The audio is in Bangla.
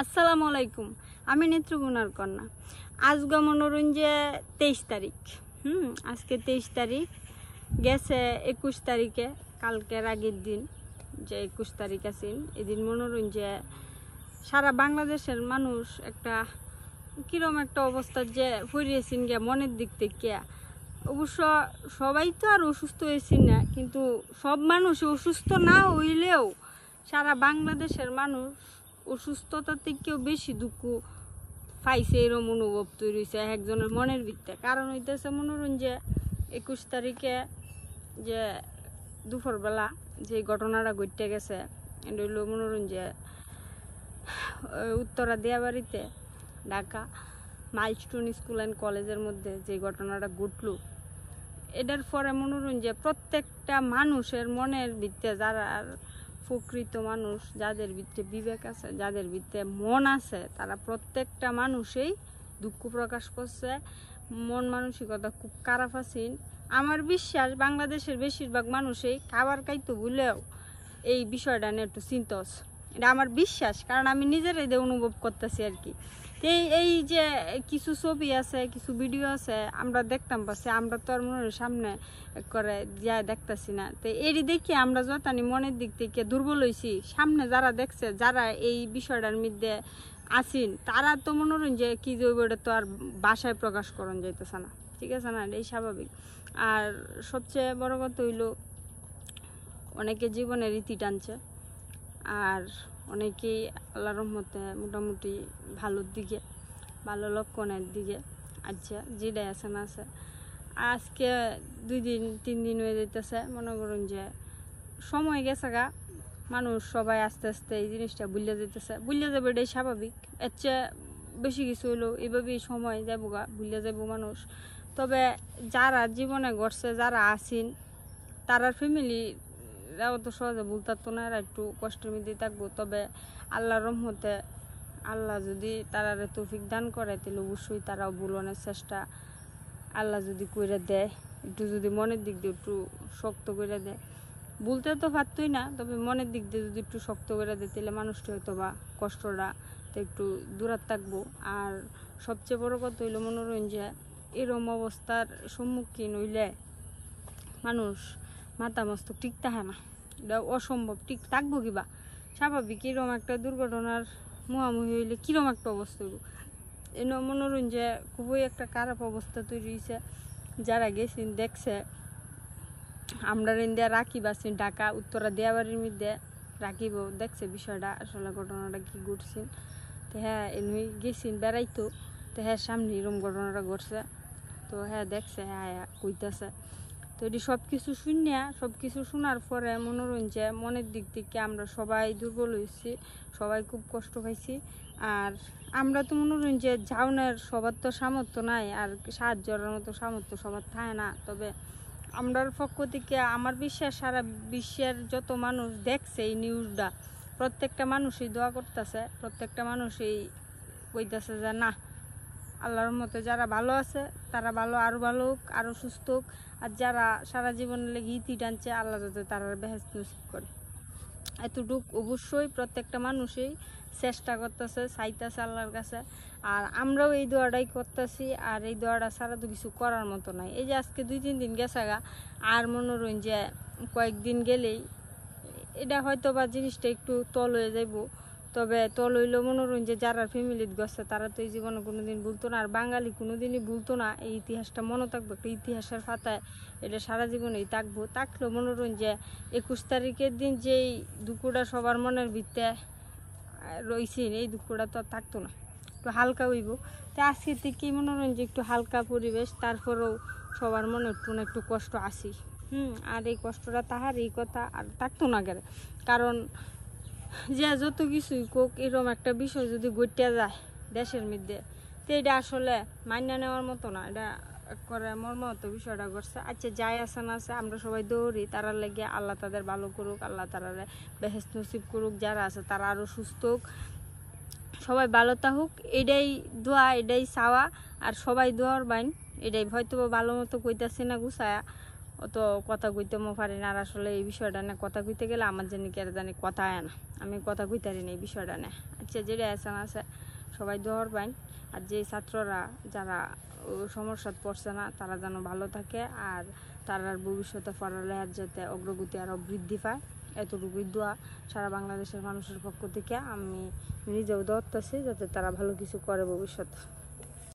আসসালামু আলাইকুম। আমি নেত্রকোনার কন্যা। আজ মনোরঞ্জে 23 তারিখ। আজকে 23 তারিখ গেছে 21 তারিখে, কালকের আগের দিন যে 21 তারিখ আছে, এদিন মনোরঞ্জে সারা বাংলাদেশের মানুষ একটা কিরম একটা অবস্থা যে ফুরিয়েছেন গিয়া মনের দিক থেকে। অবশ্য সবাই তো আর অসুস্থ হয়েছেন না, কিন্তু সব মানুষ অসুস্থ না হইলেও সারা বাংলাদেশের মানুষ অসুস্থতা থেকেও বেশি দুঃখ পাইছে, এরম অনুভব তৈরি হয়েছে একজনের মনের ভিতরে। কারণ হইতেছে মনোরঞ্জে 21 তারিখে যে দুপুরবেলা যে ঘটনাটা ঘটতে গেছে, এটা হইল মনোরঞ্জে উত্তরা দিয়াবাড়িতে ঢাকা মাইলস্টোন স্কুল অ্যান্ড কলেজের মধ্যে যে ঘটনাটা ঘটল, এটার পরে মনোরঞ্জে প্রত্যেকটা মানুষের মনের ভিতরে, যারা প্রকৃত মানুষ, যাদের ভিতরে বিবেক আছে, যাদের ভিতরে মন আছে, তারা প্রত্যেকটা মানুষই দুঃখ প্রকাশ করছে। মন মানসিকতা খুব খারাপ আছে। আমার বিশ্বাস বাংলাদেশের বেশিরভাগ মানুষই খাবার খাইতো বলেও এই বিষয়টা নিয়ে একটু চিন্তাস। এটা আমার বিশ্বাস, কারণ আমি নিজেরাই অনুভব করতেছি আর কি। এই যে কিছু ছবি আছে, কিছু ভিডিও আছে আমরা দেখতাম পাচ্ছি, আমরা তো আর মনের সামনে করে যা দেখতেছি না। তো এরই দেখি আমরা যতানি মনের দিক থেকে দুর্বল হয়েছি। সামনে যারা দেখছে, যারা এই বিষয়টার মধ্যে আসিন, তারা তো মনোরঞ্জে কি যাইব, এটা তো আর বাসায় প্রকাশ করন যাইতেছে না, ঠিক আছে না? এই স্বাভাবিক। আর সবচেয়ে বড় কথা হইল, অনেকে জীবনের রীতি টানছে, আর অনেকেই আল্লাহর রহমতে মোটামুটি ভালোর দিকে, ভালো লক্ষণের দিকে আচ্ছা যেটাই আছে না আছে। আজকে 2 দিন 3 দিন হয়ে যেতেছে, মনে করুন যে সময় গেছে গা, মানুষ সবাই আস্তে আস্তে এই জিনিসটা ভুলে যেতেছে। ভুলে যাবে, এটাই স্বাভাবিক। এর চেয়ে বেশি কিছু হইলো এভাবেই সময় যাবো গা, ভুলে যাবো মানুষ। তবে যারা জীবনে ঘটছে, যারা আসিন, তারার ফ্যামিলি তো সহজে ভুলতে তো না, এরা একটু কষ্টের মধ্যে থাকবো। তবে আল্লাহর রহমতে আল্লাহ যদি তারারে তৌফিক দান করে, তাহলে অবশ্যই তারাও ভুলনের চেষ্টা আল্লাহ যদি করে দেয়, একটু যদি মনের দিক দিয়ে একটু শক্ত করে দেয়। বলতে তো পারতই না, তবে মনের দিক দিয়ে যদি একটু শক্ত করে দেয়, তাহলে মানুষটি হয়তো বা কষ্টটা তো একটু দূরাত থাকবো। আর সবচেয়ে বড় কথা হইলো মনোরঞ্জে এরম অবস্থার সম্মুখীন হইলে মানুষ মাথা মস্ত ঠিক থাকে না, এটা অসম্ভব। ঠিক থাকবো কিবা স্বাভাবিক। এরকম একটা দুর্ঘটনার মুহামুহি হইলে কিরম একটা অবস্থা হইব। এন মনোরঞ্জে খুবই একটা খারাপ অবস্থা তৈরি হয়েছে। যারা গেছেন দেখছে, আমরা ইন্ডিয়া রাখিব আছি ঢাকা উত্তরা দিয়াবাড়ির মধ্যে রাখিব, দেখছে বিষয়টা আসলে ঘটনাটা কি ঘটছে। তো হ্যাঁ, এমনি গেছেন বেড়াইতো, তো হ্যাঁ সামনে এরকম ঘটনাটা ঘটছে। তো হ্যাঁ দেখছে, হ্যাঁ কইতেছে। তো এটি সব কিছু শুনিয়া, সব কিছু শোনার পরে মনোরঞ্জে মনের দিক থেকে আমরা সবাই দুর্বল হয়েছি, সবাই খুব কষ্ট পাইছি। আর আমরা তো মনোরঞ্জে যাওনের সবার তো সামর্থ্য নাই, আর সাহায্যের মতো সামর্থ্য সবার থাকে না। তবে আমরার পক্ষ থেকে আমার বিশ্বাস সারা বিশ্বের যত মানুষ দেখছে এই নিউজটা, প্রত্যেকটা মানুষই দোয়া করতেছে, প্রত্যেকটা মানুষই কইতেছে যে না, আল্লাহর মতে যারা ভালো আছে তারা ভালো, আরও ভালো হোক, আরও সুস্থ হোক। আর যারা সারা জীবনের লেগে ইতি টানছে, আল্লাহ যাতে তারা বেহেশত নসিব করে। এতটুক অবশ্যই প্রত্যেকটা মানুষই চেষ্টা করতেছে, চাইতেছে আল্লাহর কাছে। আর আমরাও এই দোয়াটাই করতেছি, আর এই দোয়াটা ছাড়া তো কিছু করার মতো নাই। এই যে আজকে 2-3 দিন গেছে গা, আর মনোরঞ্জে কয়েকদিন গেলেই এটা হয়তো বা জিনিসটা একটু তল হয়ে যাইব। তবে তল হইলেও মনোরঞ্জে যারা ফ্যামিলিতে গেছে, তারা তো এই জীবনে কোনোদিন ভুলতো না, আর বাঙালি কোনোদিনই ভুলতো না। এই ইতিহাসটা মনে থাকবে, একটা ইতিহাসের পাতায় এটা সারা জীবনেই থাকবো। থাকলেও মনোরঞ্জে 21 তারিখের দিন যেই দুঃখটা সবার মনের ভিতরে রয়েছেন, এই দুঃখটা তো থাকতো না, একটু হালকা হইব। তো আজকে থেকেই মনোরঞ্জে একটু হালকা পরিবেশ, তারপরেও সবার মনে একটু না একটু কষ্ট আসি। আর এই কষ্টটা তাহার এই কথা আর থাকতো না গেলে। কারণ যে যত কিছুই কোক, এরকম একটা বিষয় যদি ঘটিয়া যায় দেশের মধ্যে, তো এটা আসলে মান্য নেওয়ার মতো না। এটা করে মর্মাহত বিষয়টা ঘটছে। আচ্ছা যাই আছে না আছে, আমরা সবাই দৌড়ি তারা লেগে, আল্লাহ তাদের ভালো করুক, আল্লাহ তারা বেহেশত নসিব করুক। যারা আছে তারা আরও সুস্থ হোক, সবাই ভালো থাকুক, এটাই দোয়া, এটাই চাওয়া। আর সবাই দোয়ার বাইন, এটাই হয়তো ভালো মতো কইতাছি না গুছায়া, অত কথা কইতে পারি না। আর আসলে এই বিষয়টা নিয়ে কথা কইতে গেলে আমার জানি কে জানি কথা আয় না, আমি কথা কইতে পারি না এই বিষয়টা নিয়ে। আচ্ছা, যেটা আছে সবাই দোয়ার পাইন। আর যে ছাত্ররা যারা সমস্যা পড়ছে না তারা যেন ভালো থাকে, আর তারার ভবিষ্যতে পড়ালেখার যাতে অগ্রগতি আরও বৃদ্ধি পায়, এতটুকুই দোয়া সারা বাংলাদেশের মানুষের পক্ষ থেকে। আমি নিজেও দোয়াতেছি যাতে তারা ভালো কিছু করে ভবিষ্যতে।